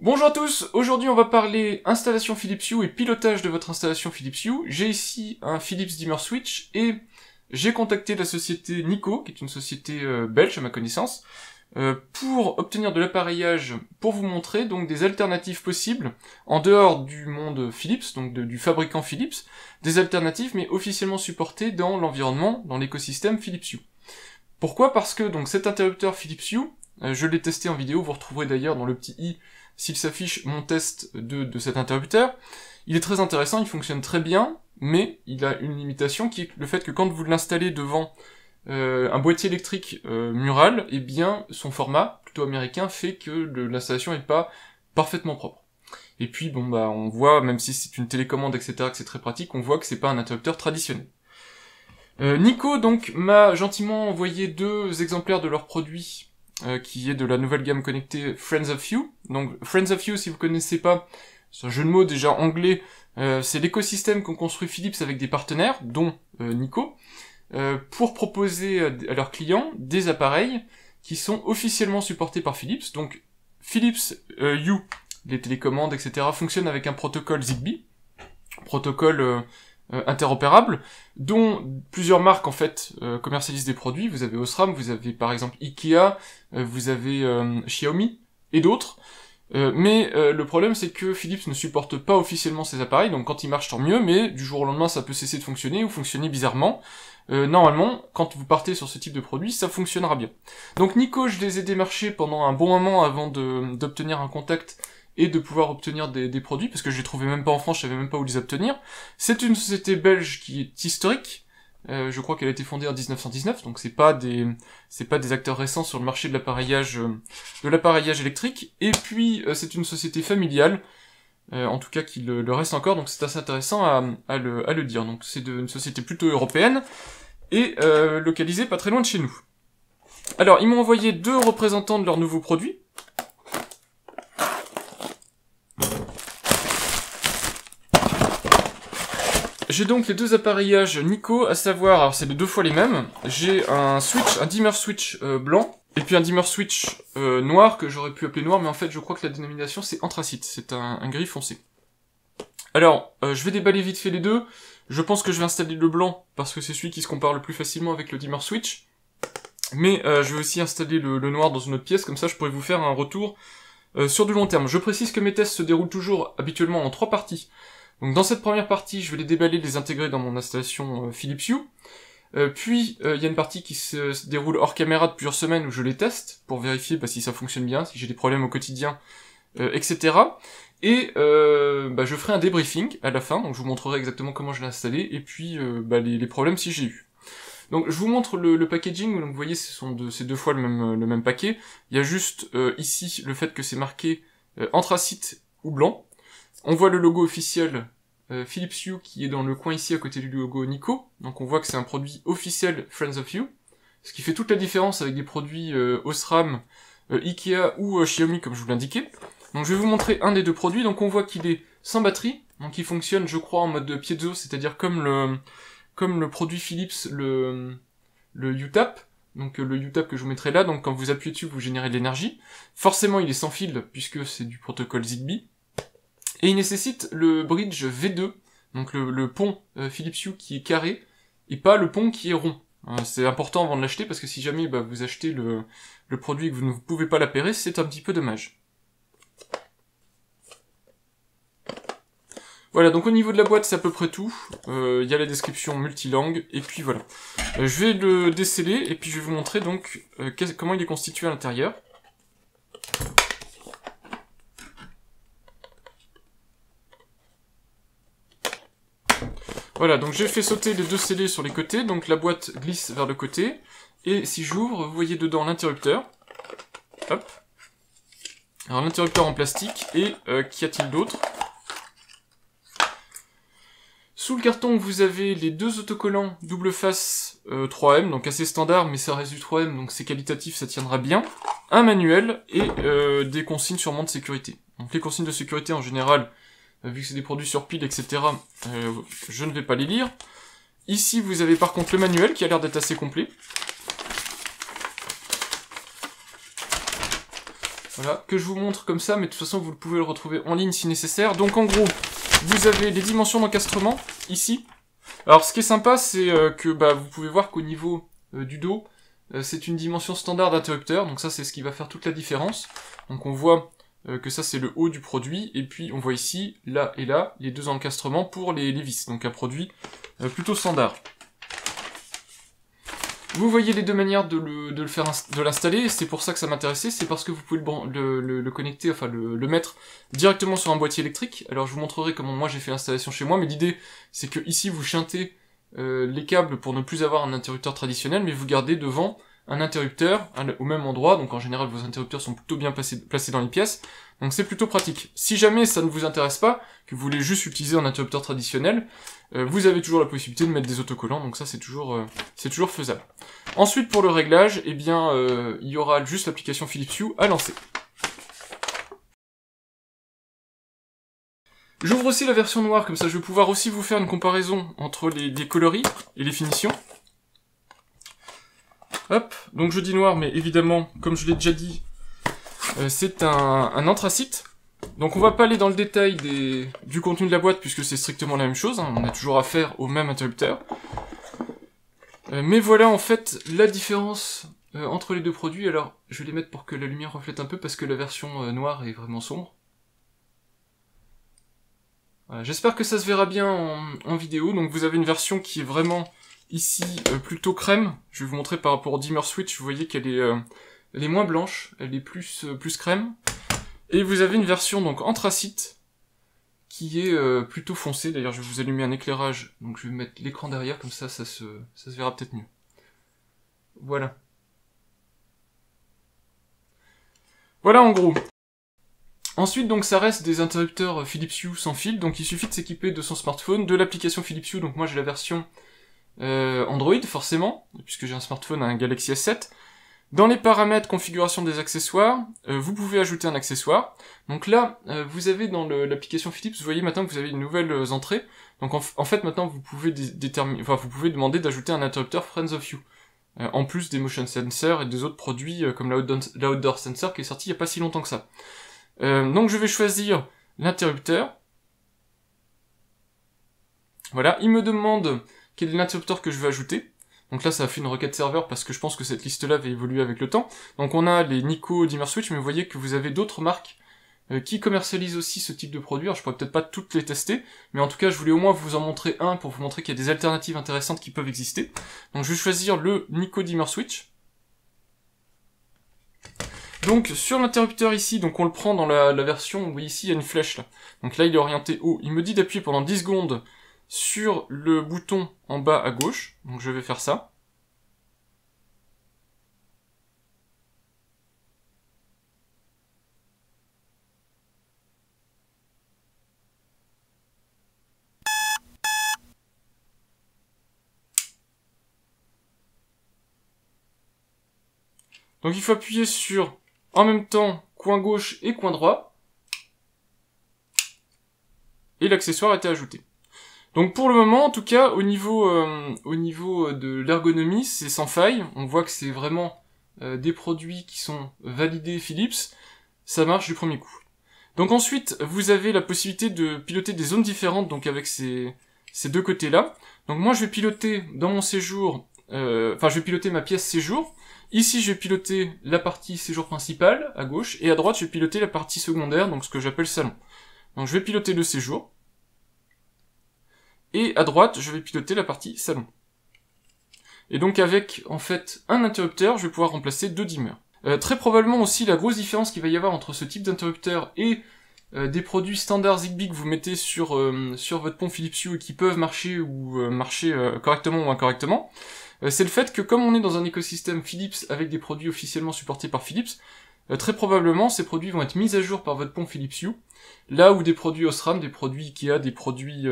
Bonjour à tous, aujourd'hui on va parler installation Philips Hue et pilotage de votre installation Philips Hue. J'ai ici un Philips Dimmer Switch et j'ai contacté la société Nico, qui est une société belge à ma connaissance, pour obtenir de l'appareillage, pour vous montrer donc des alternatives possibles, en dehors du monde Philips, donc du fabricant Philips, des alternatives mais officiellement supportées dans l'environnement, dans l'écosystème Philips Hue. Pourquoi? Parce que donc cet interrupteur Philips Hue, je l'ai testé en vidéo, vous retrouverez d'ailleurs dans le petit i s'il s'affiche mon test de cet interrupteur. Il est très intéressant, il fonctionne très bien, mais il a une limitation qui est le fait que quand vous l'installez devant un boîtier électrique mural, eh bien son format, plutôt américain, fait que l'installation n'est pas parfaitement propre. Et puis bon bah on voit, même si c'est une télécommande, etc., que c'est très pratique, on voit que c'est pas un interrupteur traditionnel. Nico donc m'a gentiment envoyé 2 exemplaires de leurs produits, qui est de la nouvelle gamme connectée Friends of Hue. Donc Friends of Hue, si vous connaissez pas, c'est un jeu de mots déjà anglais, c'est l'écosystème qu'ont construit Philips avec des partenaires, dont Nico, pour proposer à leurs clients des appareils qui sont officiellement supportés par Philips. Donc Philips Hue, les télécommandes, etc., fonctionnent avec un protocole Zigbee, protocole interopérable, dont plusieurs marques en fait commercialisent des produits. Vous avez Osram, vous avez par exemple Ikea, vous avez Xiaomi et d'autres. Mais le problème c'est que Philips ne supporte pas officiellement ces appareils, donc quand ils marchent tant mieux, mais du jour au lendemain ça peut cesser de fonctionner ou fonctionner bizarrement. Normalement, quand vous partez sur ce type de produit, ça fonctionnera bien. Donc Nico, je les ai démarchés pendant un bon moment avant d'obtenir un contact et de pouvoir obtenir des produits, parce que je les trouvais même pas en France, je savais même pas où les obtenir. C'est une société belge qui est historique, je crois qu'elle a été fondée en 1919, donc c'est pas des acteurs récents sur le marché de l'appareillage électrique, et puis c'est une société familiale, en tout cas qui le reste encore, donc c'est assez intéressant à le dire. Donc c'est une société plutôt européenne, et localisée pas très loin de chez nous. Alors, ils m'ont envoyé 2 représentants de leurs nouveaux produits. J'ai donc les 2 appareillages Nico, à savoir, alors c'est les 2 fois les mêmes. J'ai un dimmer switch blanc, et puis un dimmer switch noir, que j'aurais pu appeler noir, mais en fait je crois que la dénomination c'est anthracite, c'est un gris foncé. Alors, je vais déballer vite fait les 2, je pense que je vais installer le blanc, parce que c'est celui qui se compare le plus facilement avec le dimmer switch, mais je vais aussi installer le noir dans une autre pièce, comme ça je pourrais vous faire un retour sur du long terme. Je précise que mes tests se déroulent toujours habituellement en 3 parties. Donc dans cette première partie, je vais les déballer, les intégrer dans mon installation Philips Hue. Puis il y a une partie qui se déroule hors caméra de plusieurs semaines où je les teste pour vérifier si ça fonctionne bien, si j'ai des problèmes au quotidien, etc. Et je ferai un débriefing à la fin, donc je vous montrerai exactement comment je l'ai installé, et puis les problèmes si j'ai eu. Donc je vous montre le packaging, donc vous voyez c'est 2 fois le même paquet. Il y a juste ici le fait que c'est marqué anthracite ou blanc. On voit le logo officiel Philips Hue qui est dans le coin ici à côté du logo Nico, donc on voit que c'est un produit officiel Friends of Hue, ce qui fait toute la différence avec des produits Osram, Ikea ou Xiaomi comme je vous l'indiquais. Donc je vais vous montrer un des 2 produits, donc on voit qu'il est sans batterie, donc il fonctionne je crois en mode piezo, c'est-à-dire comme le produit Philips, le UTAP, donc le UTAP que je vous mettrai là, donc quand vous appuyez dessus vous générez de l'énergie. Forcément il est sans fil puisque c'est du protocole Zigbee. Et il nécessite le bridge V2, donc le pont Philips Hue qui est carré, et pas le pont qui est rond. C'est important avant de l'acheter, parce que si jamais vous achetez le produit et que vous ne pouvez pas l'appairer, c'est un petit peu dommage. Voilà, donc au niveau de la boîte, c'est à peu près tout. Il y a la description multilangue, et puis voilà. Je vais le déceller, et puis je vais vous montrer donc comment il est constitué à l'intérieur. Voilà, donc j'ai fait sauter les 2 scellés sur les côtés, donc la boîte glisse vers le côté, et si j'ouvre, vous voyez dedans l'interrupteur. Hop. Alors l'interrupteur en plastique, et qu'y a-t-il d'autre? Sous le carton, vous avez les 2 autocollants double face 3M, donc assez standard, mais ça reste du 3M, donc c'est qualitatif, ça tiendra bien. Un manuel, et des consignes sûrement de sécurité. Donc les consignes de sécurité en général, vu que c'est des produits sur pile, etc., je ne vais pas les lire. Ici, vous avez par contre le manuel, qui a l'air d'être assez complet. Voilà, que je vous montre comme ça, mais de toute façon vous pouvez le retrouver en ligne si nécessaire. Donc en gros, vous avez les dimensions d'encastrement, ici. Alors ce qui est sympa, c'est que vous pouvez voir qu'au niveau du dos, c'est une dimension standard d'interrupteur, donc ça c'est ce qui va faire toute la différence. Donc on voit que ça c'est le haut du produit, et puis on voit ici, là et là, les deux encastrements pour les vis, donc un produit plutôt standard. Vous voyez les deux manières de l'installer, c'est pour ça que ça m'intéressait, c'est parce que vous pouvez le connecter, enfin le mettre directement sur un boîtier électrique. Alors je vous montrerai comment moi j'ai fait l'installation chez moi, mais l'idée c'est que ici vous chantez les câbles pour ne plus avoir un interrupteur traditionnel, mais vous gardez devant un interrupteur au même endroit, donc en général vos interrupteurs sont plutôt bien placés dans les pièces, donc c'est plutôt pratique. Si jamais ça ne vous intéresse pas, que vous voulez juste utiliser un interrupteur traditionnel, vous avez toujours la possibilité de mettre des autocollants, donc ça c'est toujours faisable. Ensuite pour le réglage, eh bien il y aura juste l'application Philips Hue à lancer. J'ouvre aussi la version noire, comme ça je vais pouvoir aussi vous faire une comparaison entre les coloris et les finitions. Hop, donc je dis noir, mais évidemment, comme je l'ai déjà dit, c'est un anthracite. Donc on va pas aller dans le détail du contenu de la boîte, puisque c'est strictement la même chose, hein, on a toujours affaire au même interrupteur. Mais voilà en fait la différence entre les deux produits. Alors je vais les mettre pour que la lumière reflète un peu, parce que la version noire est vraiment sombre. Voilà, j'espère que ça se verra bien en vidéo. Donc vous avez une version qui est vraiment ici plutôt crème. Je vais vous montrer par rapport au dimmer switch, vous voyez qu'elle est moins blanche, elle est plus crème. Et vous avez une version donc anthracite qui est plutôt foncée. D'ailleurs je vais vous allumer un éclairage, donc je vais mettre l'écran derrière, comme ça ça se verra peut-être mieux. Voilà. Voilà en gros. Ensuite, donc, ça reste des interrupteurs Philips Hue sans fil, donc il suffit de s'équiper de son smartphone, de l'application Philips Hue, donc moi j'ai la version Android, forcément, puisque j'ai un smartphone, un Galaxy S7. Dans les paramètres, configuration des accessoires, vous pouvez ajouter un accessoire. Donc là, vous avez dans l'application Philips, vous voyez maintenant que vous avez de nouvelles entrées. Donc en fait, maintenant, vous pouvez vous pouvez demander d'ajouter un interrupteur Friends of You. En plus des motion sensors et des autres produits comme l'Outdoor Sensor qui est sorti il n'y a pas si longtemps que ça. Donc je vais choisir l'interrupteur. Voilà, il me demande quel est l'interrupteur que je veux ajouter. Donc là ça a fait une requête serveur parce que je pense que cette liste-là va évoluer avec le temps. Donc on a les Nico Dimmer Switch, mais vous voyez que vous avez d'autres marques qui commercialisent aussi ce type de produit. Alors je pourrais peut-être pas toutes les tester, mais en tout cas je voulais au moins vous en montrer un pour vous montrer qu'il y a des alternatives intéressantes qui peuvent exister. Donc je vais choisir le Nico Dimmer Switch. Donc sur l'interrupteur ici, donc on le prend dans la version, vous voyez ici il y a une flèche là. Donc là il est orienté haut. Il me dit d'appuyer pendant 10 secondes sur le bouton en bas à gauche. Donc je vais faire ça. Donc il faut appuyer sur en même temps coin gauche et coin droit. Et l'accessoire a été ajouté. Donc pour le moment, en tout cas, au niveau de l'ergonomie, c'est sans faille. On voit que c'est vraiment des produits qui sont validés Philips. Ça marche du premier coup. Donc ensuite, vous avez la possibilité de piloter des zones différentes, donc avec ces deux côtés-là. Donc moi, je vais piloter dans mon séjour, je vais piloter ma pièce séjour. Ici, je vais piloter la partie séjour principale, à gauche, et à droite, je vais piloter la partie secondaire, donc ce que j'appelle salon. Donc je vais piloter le séjour. Et à droite, je vais piloter la partie salon. Et donc avec, en fait, un interrupteur, je vais pouvoir remplacer 2 dimmers. Très probablement aussi, la grosse différence qu'il va y avoir entre ce type d'interrupteur et des produits standards Zigbee que vous mettez sur votre pont Philips Hue et qui peuvent marcher ou marcher correctement ou incorrectement, c'est le fait que comme on est dans un écosystème Philips avec des produits officiellement supportés par Philips, très probablement ces produits vont être mis à jour par votre pont Philips Hue, là où des produits Osram, des produits Ikea, des produits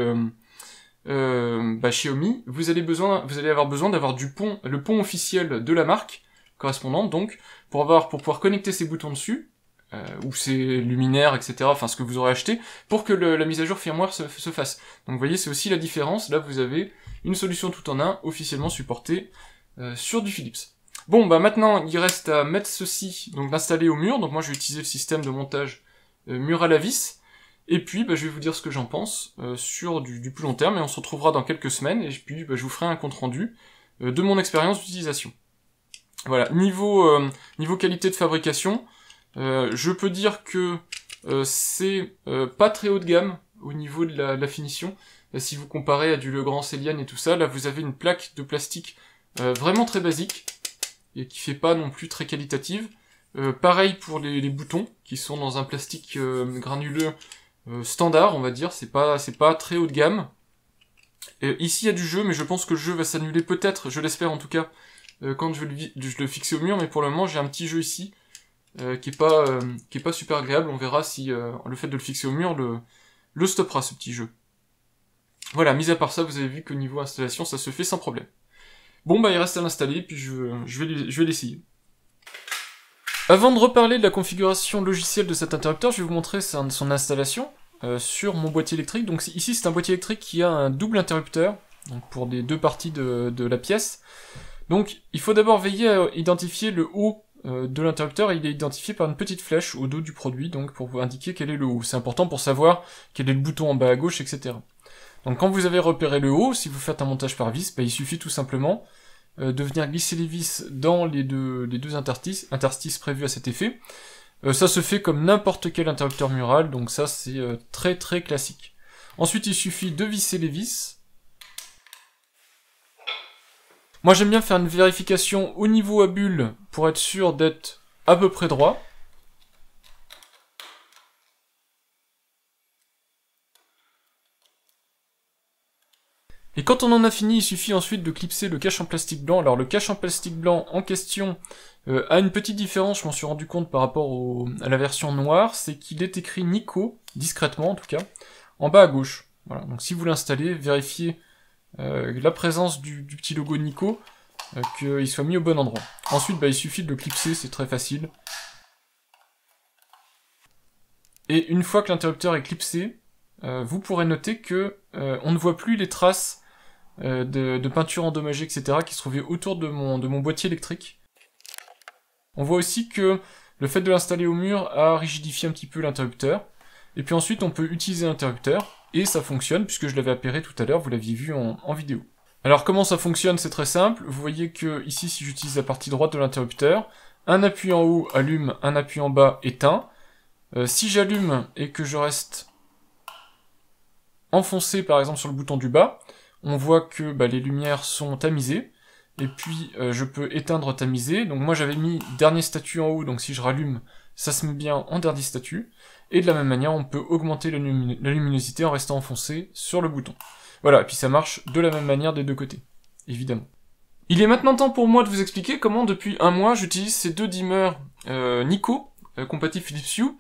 Xiaomi, vous allez avoir besoin d'avoir le pont officiel de la marque correspondante, donc pour pouvoir connecter ces boutons dessus, ou ces luminaires, etc., enfin ce que vous aurez acheté, pour que la mise à jour firmware se fasse. Donc vous voyez, c'est aussi la différence, là vous avez une solution tout en un, officiellement supportée sur du Philips. Bon, bah maintenant, il reste à mettre ceci, donc l'installer au mur. Donc moi, je vais utiliser le système de montage mur à la vis. Et puis, bah, je vais vous dire ce que j'en pense sur du plus long terme. Et on se retrouvera dans quelques semaines. Et puis, bah, je vous ferai un compte rendu de mon expérience d'utilisation. Voilà, niveau qualité de fabrication, je peux dire que c'est pas très haut de gamme au niveau de la finition. Si vous comparez à du Legrand Céliane et tout ça, là vous avez une plaque de plastique vraiment très basique et qui fait pas non plus très qualitative. Pareil pour les boutons qui sont dans un plastique granuleux standard, on va dire. C'est pas très haut de gamme. Ici il y a du jeu, mais je pense que le jeu va s'annuler peut-être, je l'espère en tout cas, quand je vais le fixer au mur. Mais pour le moment j'ai un petit jeu ici qui est pas super agréable. On verra si le fait de le fixer au mur le stoppera, ce petit jeu. Voilà, mis à part ça, vous avez vu qu'au niveau installation, ça se fait sans problème. Bon, bah il reste à l'installer, puis je vais l'essayer. Avant de reparler de la configuration logicielle de cet interrupteur, je vais vous montrer son installation sur mon boîtier électrique. Donc ici, c'est un boîtier électrique qui a un double interrupteur, donc pour les deux parties de la pièce. Donc, il faut d'abord veiller à identifier le haut de l'interrupteur. Il est identifié par une petite flèche au dos du produit, donc pour vous indiquer quel est le haut. C'est important pour savoir quel est le bouton en bas à gauche, etc. Donc quand vous avez repéré le haut, si vous faites un montage par vis, bah, il suffit tout simplement de venir glisser les vis dans les deux interstices prévus à cet effet. Ça se fait comme n'importe quel interrupteur mural, donc ça c'est très très classique. Ensuite il suffit de visser les vis. Moi j'aime bien faire une vérification au niveau à bulle pour être sûr d'être à peu près droit. Et quand on en a fini, il suffit ensuite de clipser le cache en plastique blanc. Alors le cache en plastique blanc en question a une petite différence, je m'en suis rendu compte par rapport à la version noire, c'est qu'il est écrit Nico, discrètement en tout cas, en bas à gauche. Voilà, donc si vous l'installez, vérifiez la présence du petit logo Nico, qu'il soit mis au bon endroit. Ensuite, bah, il suffit de le clipser, c'est très facile. Et une fois que l'interrupteur est clipsé, vous pourrez noter que on ne voit plus les traces de peinture endommagée, etc. qui se trouvaient autour de mon boîtier électrique. On voit aussi que le fait de l'installer au mur a rigidifié un petit peu l'interrupteur. Et puis ensuite, on peut utiliser l'interrupteur, et ça fonctionne, puisque je l'avais appairé tout à l'heure, vous l'aviez vu en vidéo. Alors comment ça fonctionne? C'est très simple. Vous voyez que ici, si j'utilise la partie droite de l'interrupteur, un appui en haut allume, un appui en bas éteint. Si j'allume et que je reste enfoncé par exemple sur le bouton du bas, on voit que les lumières sont tamisées, et puis je peux éteindre tamiser. Donc moi j'avais mis dernier statut en haut, donc si je rallume, ça se met bien en dernier statut, et de la même manière on peut augmenter la luminosité en restant enfoncé sur le bouton. Voilà, et puis ça marche de la même manière des deux côtés, évidemment. Il est maintenant temps pour moi de vous expliquer comment depuis un mois j'utilise ces deux dimmers Nico, compatibles Philips Hue.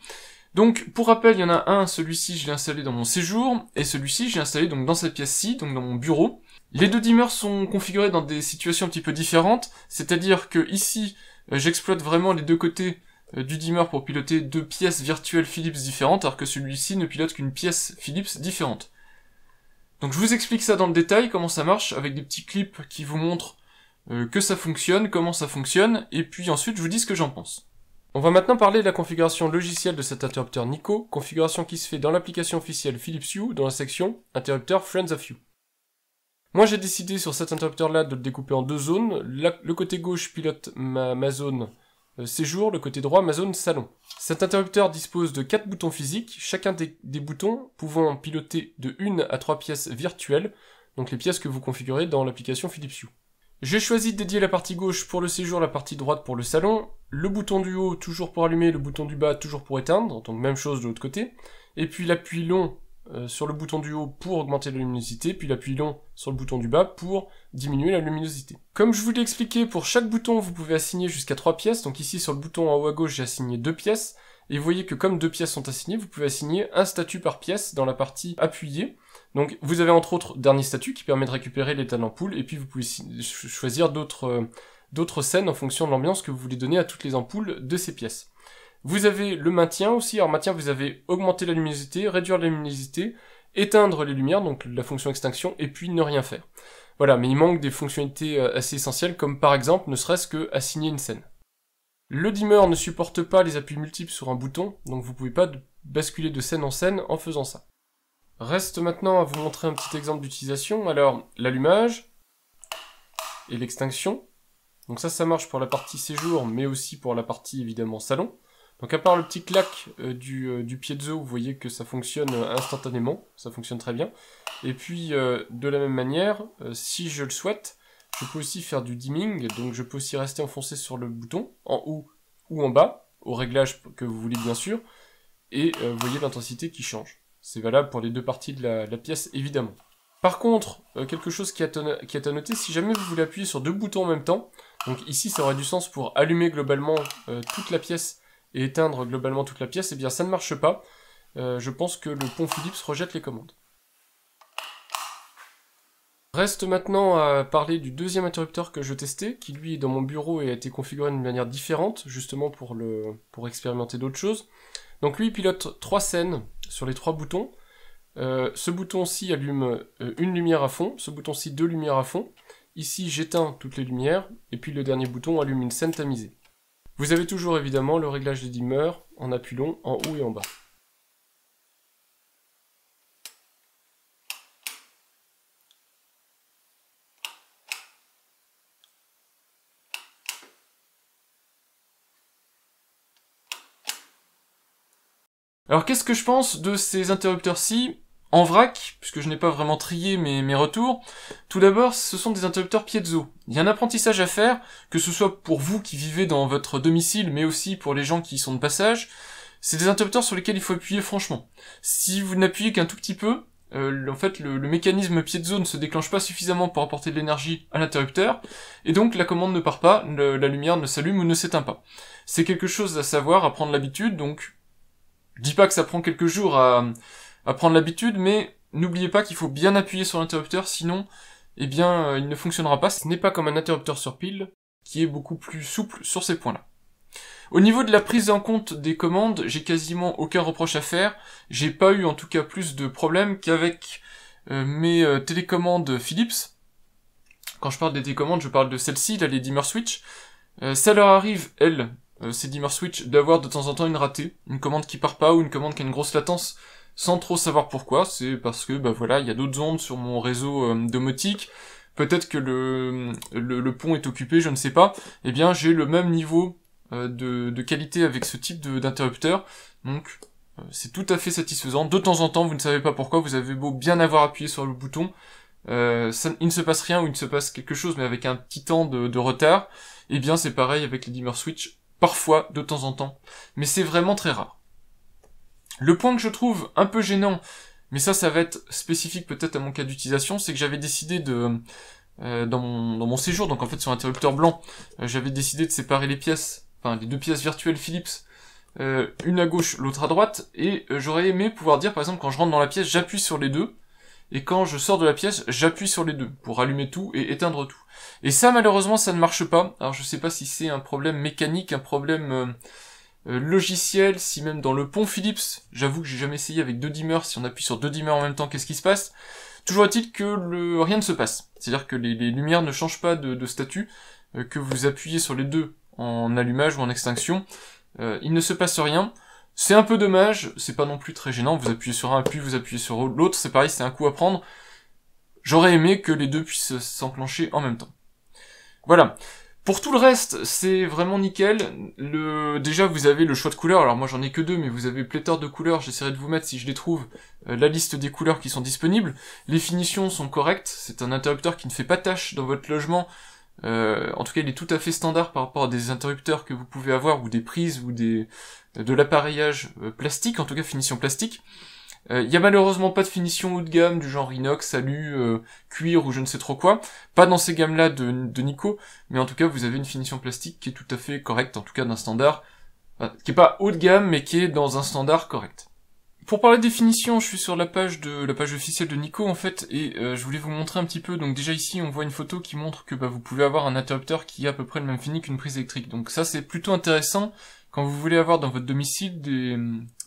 Donc, pour rappel, il y en a un, celui-ci, je l'ai installé dans mon séjour, et celui-ci, j'ai installé donc dans cette pièce-ci, donc dans mon bureau. Les deux dimmers sont configurés dans des situations un petit peu différentes, c'est-à-dire que ici, j'exploite vraiment les deux côtés du dimmer pour piloter deux pièces virtuelles Philips différentes, alors que celui-ci ne pilote qu'une pièce Philips différente. Donc je vous explique ça dans le détail, comment ça marche, avec des petits clips qui vous montrent que ça fonctionne, comment ça fonctionne, et puis ensuite je vous dis ce que j'en pense. On va maintenant parler de la configuration logicielle de cet interrupteur Nico, configuration qui se fait dans l'application officielle Philips Hue, dans la section Interrupteur Friends of Hue. Moi j'ai décidé sur cet interrupteur-là de le découper en deux zones. Le côté gauche pilote ma zone séjour, le côté droit ma zone salon. Cet interrupteur dispose de 4 boutons physiques, chacun des boutons pouvant piloter de 1 à 3 pièces virtuelles, donc les pièces que vous configurez dans l'application Philips Hue. J'ai choisi de dédier la partie gauche pour le séjour, la partie droite pour le salon, le bouton du haut toujours pour allumer, le bouton du bas toujours pour éteindre, donc même chose de l'autre côté, et puis l'appui long sur le bouton du haut pour augmenter la luminosité, puis l'appui long sur le bouton du bas pour diminuer la luminosité. Comme je vous l'ai expliqué, pour chaque bouton vous pouvez assigner jusqu'à 3 pièces, donc ici sur le bouton en haut à gauche j'ai assigné 2 pièces, et vous voyez que comme 2 pièces sont assignées, vous pouvez assigner un statut par pièce dans la partie appuyée. Donc vous avez entre autres dernier statut qui permet de récupérer l'état de l'ampoule, et puis vous pouvez choisir d'autres scènes en fonction de l'ambiance que vous voulez donner à toutes les ampoules de ces pièces. Vous avez le maintien aussi. Alors maintien, vous avez augmenter la luminosité, réduire la luminosité, éteindre les lumières, donc la fonction extinction, et puis ne rien faire. Voilà, mais il manque des fonctionnalités assez essentielles, comme par exemple, ne serait-ce que assigner une scène. Le dimmer ne supporte pas les appuis multiples sur un bouton, donc vous pouvez pas basculer de scène en scène en faisant ça. Reste maintenant à vous montrer un petit exemple d'utilisation. Alors, l'allumage et l'extinction. Donc ça marche pour la partie séjour, mais aussi pour la partie évidemment salon. Donc à part le petit clac du piezo, vous voyez que ça fonctionne instantanément, ça fonctionne très bien. Et puis de la même manière, si je le souhaite, je peux aussi faire du dimming, donc je peux aussi rester enfoncé sur le bouton, en haut ou en bas, au réglage que vous voulez bien sûr, et vous voyez l'intensité qui change. C'est valable pour les deux parties de la pièce évidemment. Par contre, quelque chose qui est à noter, si jamais vous voulez appuyer sur deux boutons en même temps, donc ici ça aurait du sens pour allumer globalement toute la pièce et éteindre globalement toute la pièce, eh bien ça ne marche pas. Je pense que le pont Philips rejette les commandes. Reste maintenant à parler du deuxième interrupteur que je testais, qui lui est dans mon bureau et a été configuré d'une manière différente, justement pour expérimenter d'autres choses. Donc lui il pilote 3 scènes sur les 3 boutons. Ce bouton-ci allume une lumière à fond, ce bouton-ci 2 lumières à fond. Ici j'éteins toutes les lumières, et puis le dernier bouton allume une scène tamisée. Vous avez toujours évidemment le réglage des dimmers en appui long en haut et en bas. Alors qu'est-ce que je pense de ces interrupteurs-ci en vrac, puisque je n'ai pas vraiment trié mes retours. Tout d'abord, ce sont des interrupteurs piezo. Il y a un apprentissage à faire, que ce soit pour vous qui vivez dans votre domicile, mais aussi pour les gens qui y sont de passage. C'est des interrupteurs sur lesquels il faut appuyer franchement. Si vous n'appuyez qu'un tout petit peu, en fait, le mécanisme piezo ne se déclenche pas suffisamment pour apporter de l'énergie à l'interrupteur, et donc la commande ne part pas, la lumière ne s'allume ou ne s'éteint pas. C'est quelque chose à savoir, à prendre l'habitude, donc je dis pas que ça prend quelques jours à prendre l'habitude, mais n'oubliez pas qu'il faut bien appuyer sur l'interrupteur, sinon, eh bien, il ne fonctionnera pas. Ce n'est pas comme un interrupteur sur pile, qui est beaucoup plus souple sur ces points-là. Au niveau de la prise en compte des commandes, j'ai quasiment aucun reproche à faire. J'ai pas eu en tout cas plus de problèmes qu'avec mes télécommandes Philips. Quand je parle des télécommandes, je parle de celle-ci, là, les dimmer switch. Ça leur arrive, elles, ces dimmer switch, d'avoir de temps en temps une ratée, une commande qui part pas ou une commande qui a une grosse latence, sans trop savoir pourquoi. C'est parce que, bah voilà, il y a d'autres ondes sur mon réseau domotique. Peut-être que le pont est occupé, je ne sais pas. Eh bien, j'ai le même niveau de qualité avec ce type d'interrupteur, donc c'est tout à fait satisfaisant. De temps en temps, vous ne savez pas pourquoi, vous avez beau bien avoir appuyé sur le bouton, il ne se passe rien ou il ne se passe quelque chose, mais avec un petit temps de retard. Et bien c'est pareil avec les dimmer switch, parfois, de temps en temps, mais c'est vraiment très rare. Le point que je trouve un peu gênant, mais ça va être spécifique peut-être à mon cas d'utilisation, c'est que j'avais décidé dans mon séjour, donc en fait sur l'interrupteur blanc, j'avais décidé de séparer les pièces, enfin les deux pièces virtuelles Philips, une à gauche, l'autre à droite, et j'aurais aimé pouvoir dire par exemple quand je rentre dans la pièce, j'appuie sur les deux, et quand je sors de la pièce, j'appuie sur les deux, pour allumer tout et éteindre tout. Et ça malheureusement ça ne marche pas, alors je sais pas si c'est un problème mécanique, un problème logiciel, si même dans le pont Philips, j'avoue que j'ai jamais essayé avec deux dimmers, si on appuie sur deux dimmers en même temps, qu'est-ce qui se passe? Toujours est-il que rien ne se passe. C'est-à-dire que les lumières ne changent pas de statut, que vous appuyez sur les deux en allumage ou en extinction, il ne se passe rien. C'est un peu dommage, c'est pas non plus très gênant, vous appuyez sur un, puis vous appuyez sur l'autre, c'est pareil, c'est un coup à prendre. J'aurais aimé que les deux puissent s'enclencher en même temps. Voilà. Pour tout le reste, c'est vraiment nickel. Déjà, vous avez le choix de couleurs. Alors moi, j'en ai que deux, mais vous avez pléthore de couleurs. J'essaierai de vous mettre, si je les trouve, la liste des couleurs qui sont disponibles. Les finitions sont correctes. C'est un interrupteur qui ne fait pas tâche dans votre logement. En tout cas, il est tout à fait standard par rapport à des interrupteurs que vous pouvez avoir, ou des prises, ou de l'appareillage plastique, en tout cas finition plastique. Il y a malheureusement pas de finition haut de gamme du genre inox, alu, cuir ou je ne sais trop quoi. Pas dans ces gammes-là de Nico, mais en tout cas vous avez une finition plastique qui est tout à fait correcte, en tout cas d'un standard, qui est pas haut de gamme mais qui est dans un standard correct. Pour parler des finitions, je suis sur la page officielle de Nico en fait, et je voulais vous montrer un petit peu. Donc déjà ici on voit une photo qui montre que vous pouvez avoir un interrupteur qui a à peu près le même fini qu'une prise électrique. Donc ça c'est plutôt intéressant quand vous voulez avoir dans votre domicile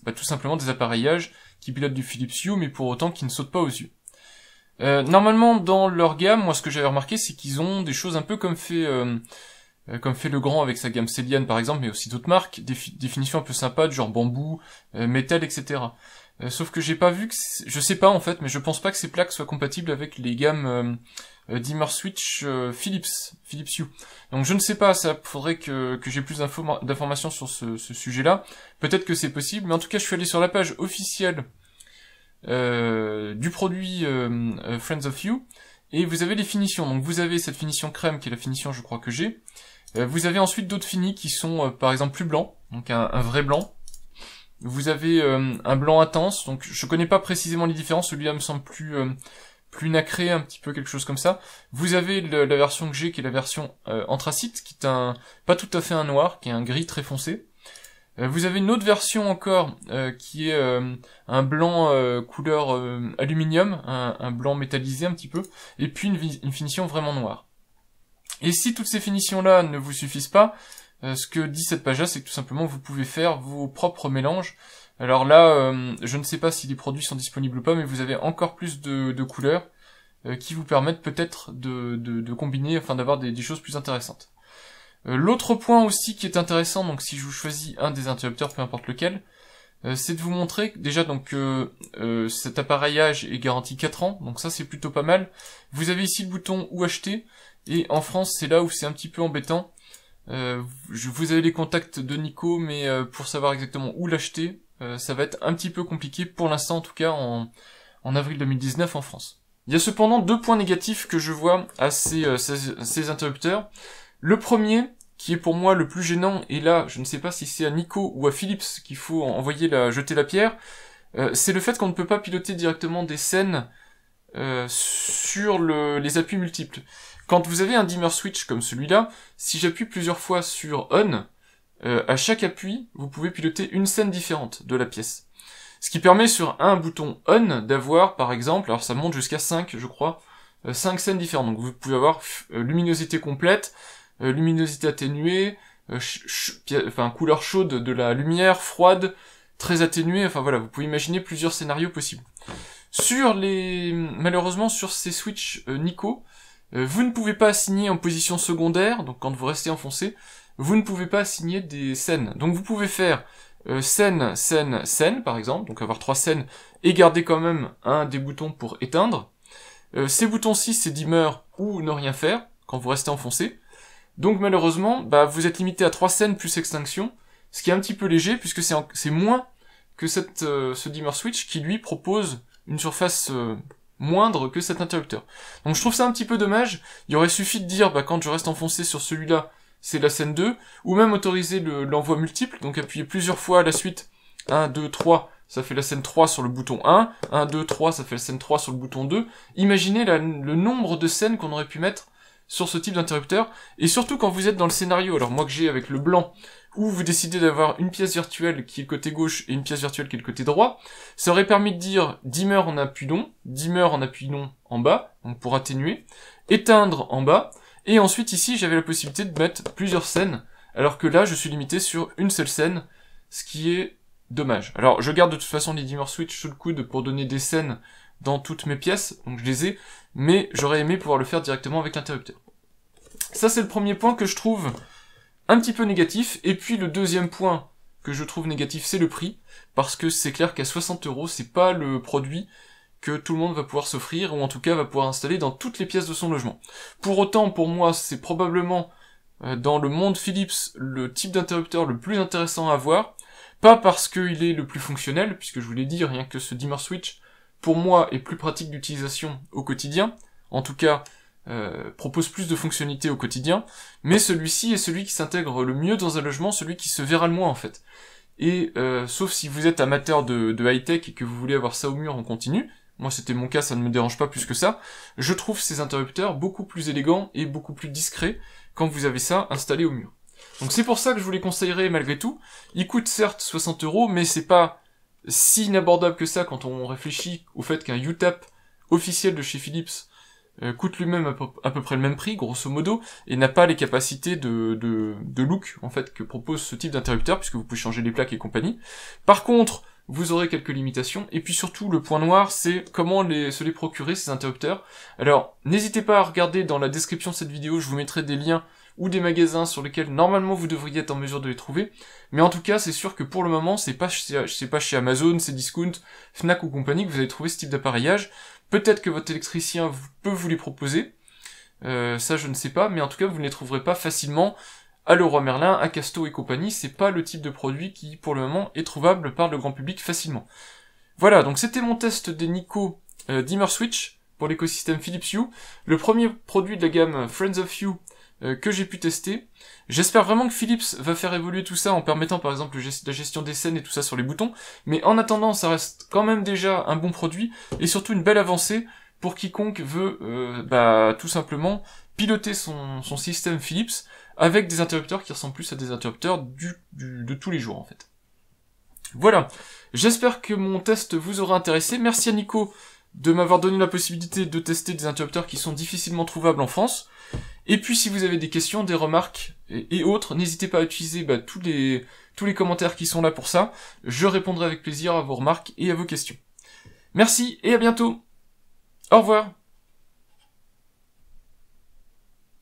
tout simplement des appareillages qui pilotent du Philips Hue, mais pour autant qui ne sautent pas aux yeux. Normalement, dans leur gamme, moi ce que j'avais remarqué, c'est qu'ils ont des choses un peu comme fait Legrand avec sa gamme Céliane par exemple, mais aussi d'autres marques, des finitions un peu sympas, du genre bambou, métal, etc. Sauf que j'ai pas vu que... Je sais pas en fait, mais je pense pas que ces plaques soient compatibles avec les gammes dimmer switch Philips Hue. Donc je ne sais pas, ça faudrait que j'ai plus d'informations sur ce sujet-là. Peut-être que c'est possible, mais en tout cas je suis allé sur la page officielle du produit Friends of You, et vous avez les finitions. Donc vous avez cette finition crème qui est la finition je crois que j'ai. Vous avez ensuite d'autres finis qui sont par exemple plus blancs, donc un vrai blanc. Vous avez un blanc intense, donc je connais pas précisément les différences, celui-là me semble plus nacré, un petit peu quelque chose comme ça. Vous avez la version que j'ai qui est la version anthracite, qui est pas tout à fait un noir, qui est un gris très foncé. Vous avez une autre version encore qui est un blanc couleur aluminium, un blanc métallisé un petit peu, et puis une finition vraiment noire. Et si toutes ces finitions-là ne vous suffisent pas, ce que dit cette page-là, c'est que tout simplement vous pouvez faire vos propres mélanges. Alors là, je ne sais pas si les produits sont disponibles ou pas, mais vous avez encore plus de couleurs qui vous permettent peut-être de combiner, afin d'avoir des choses plus intéressantes. L'autre point aussi qui est intéressant, donc si je vous choisis un des interrupteurs, peu importe lequel, c'est de vous montrer déjà donc cet appareillage est garanti 4 ans, donc ça c'est plutôt pas mal. Vous avez ici le bouton où acheter, et en France c'est là où c'est un petit peu embêtant. Vous avez les contacts de Nico, mais pour savoir exactement où l'acheter, ça va être un petit peu compliqué pour l'instant, en tout cas en avril 2019 en France. Il y a cependant 2 points négatifs que je vois à ces interrupteurs. Le premier, qui est pour moi le plus gênant, et là je ne sais pas si c'est à Nico ou à Philips qu'il faut jeter la pierre, c'est le fait qu'on ne peut pas piloter directement des scènes sur les appuis multiples. Quand vous avez un dimmer switch comme celui-là, si j'appuie plusieurs fois sur on, à chaque appui, vous pouvez piloter une scène différente de la pièce. Ce qui permet sur un bouton on d'avoir, par exemple, alors ça monte jusqu'à 5, je crois, 5 scènes différentes. Donc vous pouvez avoir luminosité complète, luminosité atténuée, couleur chaude de la lumière, froide, très atténuée, enfin voilà, vous pouvez imaginer plusieurs scénarios possibles. Malheureusement, sur ces switches Nico, vous ne pouvez pas assigner en position secondaire, donc quand vous restez enfoncé, vous ne pouvez pas assigner des scènes. Donc vous pouvez faire scène, scène, scène, par exemple, donc avoir 3 scènes, et garder quand même un des boutons pour éteindre. Ces boutons-ci, c'est dimmer ou ne rien faire, quand vous restez enfoncé. Donc malheureusement, vous êtes limité à 3 scènes plus extinction, ce qui est un petit peu léger, puisque c'est moins que ce dimmer switch qui lui propose une surface moindre que cet interrupteur. Donc je trouve ça un petit peu dommage. Il aurait suffi de dire, quand je reste enfoncé sur celui-là, c'est la scène 2, ou même autoriser l'envoi multiple, donc appuyer plusieurs fois à la suite, 1, 2, 3, ça fait la scène 3 sur le bouton 1, 1, 2, 3, ça fait la scène 3 sur le bouton 2. Imaginez le nombre de scènes qu'on aurait pu mettre sur ce type d'interrupteur, et surtout quand vous êtes dans le scénario, alors moi que j'ai avec le blanc, où vous décidez d'avoir une pièce virtuelle qui est le côté gauche et une pièce virtuelle qui est le côté droit, ça aurait permis de dire dimmer en appui long, dimmer en appui long en bas, donc pour atténuer, éteindre en bas, et ensuite ici j'avais la possibilité de mettre plusieurs scènes, alors que là je suis limité sur une seule scène, ce qui est dommage. Alors je garde de toute façon les dimmer switch sous le coude pour donner des scènes dans toutes mes pièces, donc je les ai, mais j'aurais aimé pouvoir le faire directement avec l'interrupteur. Ça c'est le premier point que je trouve un petit peu négatif, et puis le deuxième point que je trouve négatif, c'est le prix, parce que c'est clair qu'à 60€, c'est pas le produit que tout le monde va pouvoir s'offrir, ou en tout cas va pouvoir installer dans toutes les pièces de son logement. Pour autant, pour moi, c'est probablement, dans le monde Philips, le type d'interrupteur le plus intéressant à avoir, pas parce qu'il est le plus fonctionnel, puisque je vous l'ai dit, rien que ce dimmer switch, pour moi, est plus pratique d'utilisation au quotidien, en tout cas, propose plus de fonctionnalités au quotidien, mais celui-ci est celui qui s'intègre le mieux dans un logement, celui qui se verra le moins en fait. Et sauf si vous êtes amateur de high-tech et que vous voulez avoir ça au mur en continu, moi c'était mon cas, ça ne me dérange pas plus que ça, je trouve ces interrupteurs beaucoup plus élégants et beaucoup plus discrets quand vous avez ça installé au mur. Donc c'est pour ça que je vous les conseillerais malgré tout. Ils coûtent certes 60€, mais c'est pas si inabordable que ça quand on réfléchit au fait qu'un U-Tap officiel de chez Philips coûte lui-même à peu près le même prix, grosso modo, et n'a pas les capacités de look, en fait, que propose ce type d'interrupteur, puisque vous pouvez changer les plaques et compagnie. Par contre, vous aurez quelques limitations. Et puis surtout, le point noir, c'est comment se les procurer, ces interrupteurs. Alors, n'hésitez pas à regarder dans la description de cette vidéo, je vous mettrai des liens ou des magasins sur lesquels normalement vous devriez être en mesure de les trouver. Mais en tout cas, c'est sûr que pour le moment, c'est pas chez Amazon, Cdiscount, Fnac ou compagnie que vous allez trouver ce type d'appareillage. Peut-être que votre électricien peut vous les proposer. Ça, je ne sais pas, mais en tout cas, vous ne les trouverez pas facilement à Leroy Merlin, à Casto et compagnie. C'est pas le type de produit qui, pour le moment, est trouvable par le grand public facilement. Voilà, donc c'était mon test des Nico Dimmer Switch pour l'écosystème Philips Hue. Le premier produit de la gamme Friends of Hue que j'ai pu tester. J'espère vraiment que Philips va faire évoluer tout ça en permettant par exemple la gestion des scènes et tout ça sur les boutons, mais en attendant ça reste quand même déjà un bon produit, et surtout une belle avancée pour quiconque veut tout simplement piloter son système Philips avec des interrupteurs qui ressemblent plus à des interrupteurs de tous les jours en fait. Voilà, j'espère que mon test vous aura intéressé, merci à Nico de m'avoir donné la possibilité de tester des interrupteurs qui sont difficilement trouvables en France. Et puis si vous avez des questions, des remarques et autres, n'hésitez pas à utiliser tous les commentaires qui sont là pour ça. Je répondrai avec plaisir à vos remarques et à vos questions. Merci et à bientôt. Au revoir.